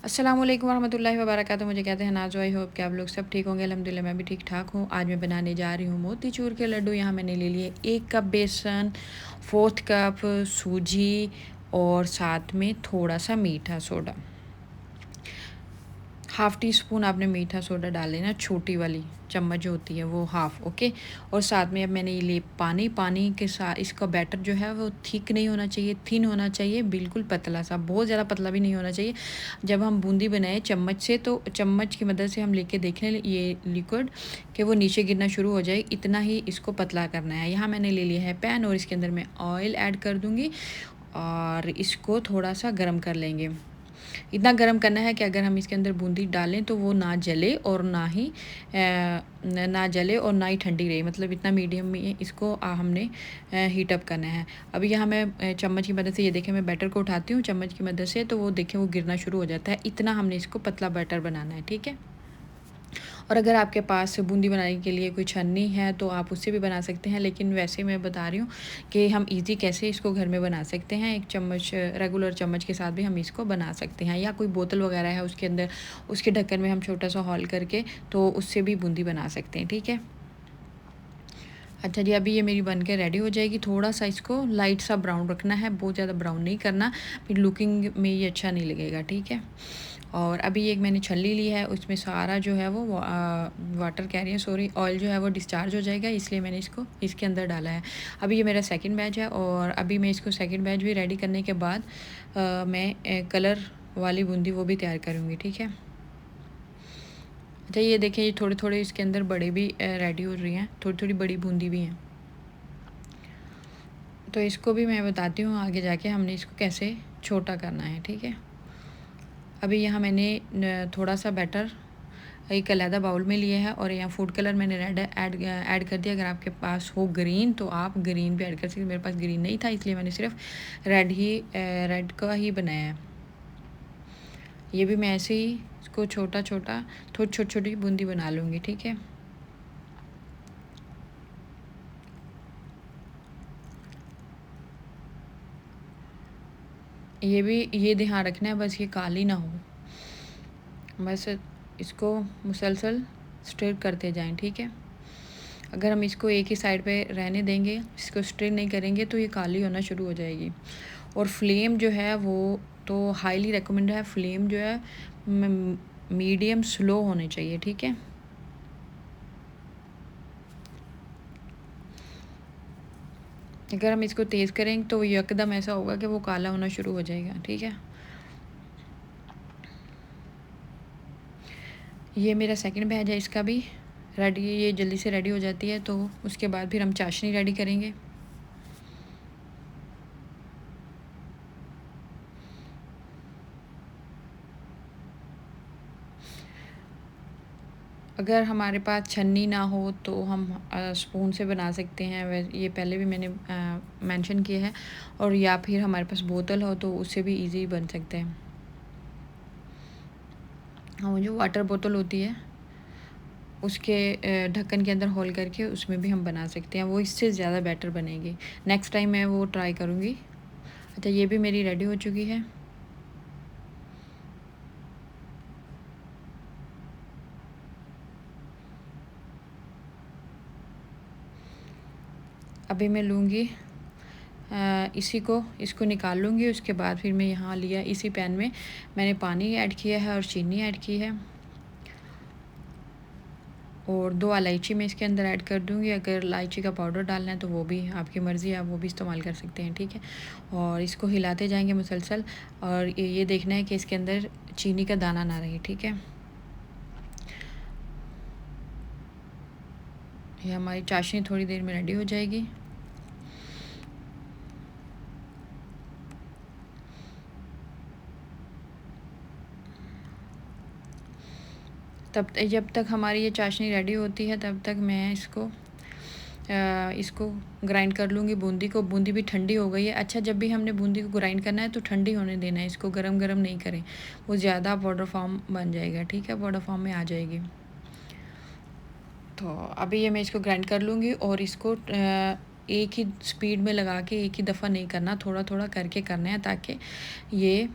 अस्सलाम वालेकुम वरहमतुल्लाहि वबरकातुहू। मुझे कहते हैं नाज़ो। आई होप कि आप लोग सब ठीक होंगे। अल्हम्दुलिल्लाह मैं भी ठीक ठाक हूँ। आज मैं बनाने जा रही हूँ मोतीचूर के लड्डू। यहाँ मैंने ले लिए 1 कप बेसन, 4th कप सूजी और साथ में थोड़ा सा मीठा सोडा। हाफ़ टी स्पून आपने मीठा सोडा डाल लेना, छोटी वाली चम्मच जो होती है वो हाफ़, ओके। और साथ में अब मैंने ये लिए पानी। पानी के साथ इसका बैटर जो है वो थिक नहीं होना चाहिए, थिन होना चाहिए, बिल्कुल पतला सा, बहुत ज़्यादा पतला भी नहीं होना चाहिए। जब हम बूंदी बनाए चम्मच से तो चम्मच की मदद से हम लेके देखें ये लिक्विड कि वो नीचे गिरना शुरू हो जाए, इतना ही इसको पतला करना है। यहाँ मैंने ले लिया है पैन और इसके अंदर मैं ऑयल ऐड कर दूँगी और इसको थोड़ा सा गर्म कर लेंगे। इतना गर्म करना है कि अगर हम इसके अंदर बूंदी डालें तो वो ना जले और ना ही ठंडी रहे, मतलब इतना मीडियम में इसको हमने हीट अप करना है। अभी यहाँ मैं चम्मच की मदद से ये देखें, मैं बैटर को उठाती हूँ चम्मच की मदद से, तो वो देखें वो गिरना शुरू हो जाता है। इतना हमने इसको पतला बैटर बनाना है, ठीक है। और अगर आपके पास बूंदी बनाने के लिए कोई छन्नी है तो आप उससे भी बना सकते हैं, लेकिन वैसे मैं बता रही हूँ कि हम इजी कैसे इसको घर में बना सकते हैं। एक चम्मच, रेगुलर चम्मच के साथ भी हम इसको बना सकते हैं, या कोई बोतल वगैरह है उसके अंदर, उसके ढक्कन में हम छोटा सा हॉल करके तो उससे भी बूंदी बना सकते हैं, ठीक है। अच्छा जी, अभी ये मेरी बन के रेडी हो जाएगी। थोड़ा सा इसको लाइट सा ब्राउन रखना है, बहुत ज़्यादा ब्राउन नहीं करना, फिर लुकिंग में ये अच्छा नहीं लगेगा, ठीक है। और अभी एक मैंने छल्ली ली है, उसमें सारा जो है वो वाटर कह रही है, सॉरी, ऑयल जो है वो डिस्चार्ज हो जाएगा, इसलिए मैंने इसको इसके अंदर डाला है। अभी ये मेरा सेकंड बैच है और अभी मैं इसको सेकंड बैच भी रेडी करने के बाद मैं कलर वाली बूंदी वो भी तैयार करूँगी, ठीक है। अच्छा ये देखिए, ये थोड़े थोड़े इसके अंदर बड़े भी रेडी हो रही हैं, थोड़ी थोड़ी बड़ी बूंदी भी हैं, तो इसको भी मैं बताती हूँ आगे जाके हमने इसको कैसे छोटा करना है, ठीक है। अभी यहाँ मैंने थोड़ा सा बैटर एक अलहदा बाउल में लिया है और यहाँ फूड कलर मैंने रेड ऐड कर दिया। अगर आपके पास हो ग्रीन तो आप ग्रीन भी ऐड कर सकते। मेरे पास ग्रीन नहीं था इसलिए मैंने सिर्फ रेड का ही बनाया है। ये भी मैं ऐसे ही इसको छोटा छोटा थोड़ी छोटी छोटी बूंदी बना लूँगी, ठीक है। ये भी ये ध्यान रखना है बस ये काली ना हो, बस इसको मुसलसल स्टिर करते जाएं, ठीक है। अगर हम इसको एक ही साइड पे रहने देंगे, इसको स्टिर नहीं करेंगे तो ये काली होना शुरू हो जाएगी। और फ्लेम जो है वो तो हाईली रिकमेंड है, फ्लेम जो है मीडियम स्लो होने चाहिए, ठीक है। अगर हम इसको तेज़ करेंगे तो यकदम ऐसा होगा कि वो काला होना शुरू हो जाएगा, ठीक है। ये मेरा सेकंड बैच है, इसका भी रेडी, ये जल्दी से रेडी हो जाती है, तो उसके बाद फिर हम चाशनी रेडी करेंगे। अगर हमारे पास छन्नी ना हो तो हम स्पून से बना सकते हैं, ये पहले भी मैंने मेंशन किया है। और या फिर हमारे पास बोतल हो तो उससे भी इजी बन सकते हैं। हाँ, जो वाटर बोतल होती है उसके ढक्कन के अंदर होल करके उसमें भी हम बना सकते हैं, वो इससे ज़्यादा बेटर बनेगी। नेक्स्ट टाइम मैं वो ट्राई करूँगी। अच्छा ये भी मेरी रेडी हो चुकी है। अभी मैं लूँगी इसको निकाल लूँगी। उसके बाद फिर मैं यहाँ लिया, इसी पैन में मैंने पानी ऐड किया है और चीनी ऐड की है और 2 इलायची मैं इसके अंदर ऐड कर दूँगी। अगर इलायची का पाउडर डालना है तो वो भी आपकी मर्ज़ी है, आप वो भी इस्तेमाल कर सकते हैं, ठीक है। और इसको हिलाते जाएंगे मुसलसल, और ये देखना है कि इसके अंदर चीनी का दाना ना रहे, ठीक है। ये हमारी चाशनी थोड़ी देर में रेडी हो जाएगी। जब तक हमारी ये चाशनी रेडी होती है तब तक मैं इसको ग्राइंड कर लूँगी बूंदी को। बूंदी भी ठंडी हो गई है। अच्छा, जब भी हमने बूंदी को ग्राइंड करना है तो ठंडी होने देना है, इसको गरम गरम नहीं करें, वो ज़्यादा पाउडर फॉर्म बन जाएगा, ठीक है, पाउडर फॉर्म में आ जाएगी। तो अभी ये मैं इसको ग्राइंड कर लूँगी और इसको एक ही स्पीड में लगा के एक ही दफ़ा नहीं करना, थोड़ा थोड़ा करके करना है ताकि ये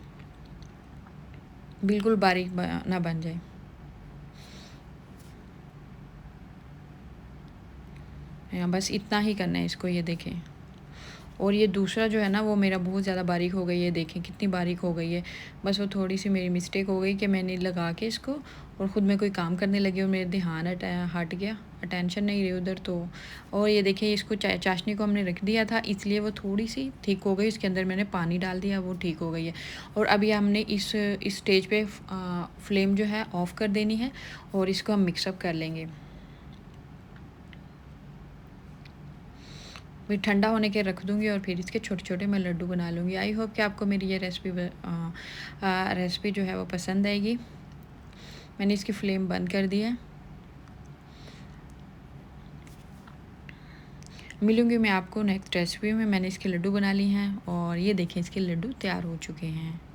बिल्कुल बारीक ना बन जाए। बस इतना ही करना है इसको, ये देखें। और ये दूसरा जो है ना वो मेरा बहुत ज़्यादा बारीक हो गई है, देखें कितनी बारीक हो गई है। बस वो थोड़ी-सी मेरी मिस्टेक हो गई कि मैंने लगा के इसको और ख़ुद मैं कोई काम करने लगी और मेरा ध्यान हट गया, अटेंशन नहीं रही उधर तो। और ये देखिए इसको चाशनी को हमने रख दिया था इसलिए वो थोड़ी-सी ठीक हो गई, इसके अंदर मैंने पानी डाल दिया, वो ठीक हो गई है। और अभी हमने इस स्टेज पे फ्लेम जो है ऑफ़ कर देनी है और इसको हम मिक्सअप कर लेंगे। फिर ठंडा होने के रख दूँगी और फिर इसके छोटे-छोटे मैं लड्डू बना लूँगी। आई होप कि आपको मेरी ये रेसिपी जो है वो पसंद आएगी। मैंने इसकी फ्लेम बंद कर दी है। मिलूँगी मैं आपको नेक्स्ट रेसिपी में। मैंने इसके लड्डू बना लिए हैं और ये देखें इसके लड्डू तैयार हो चुके हैं।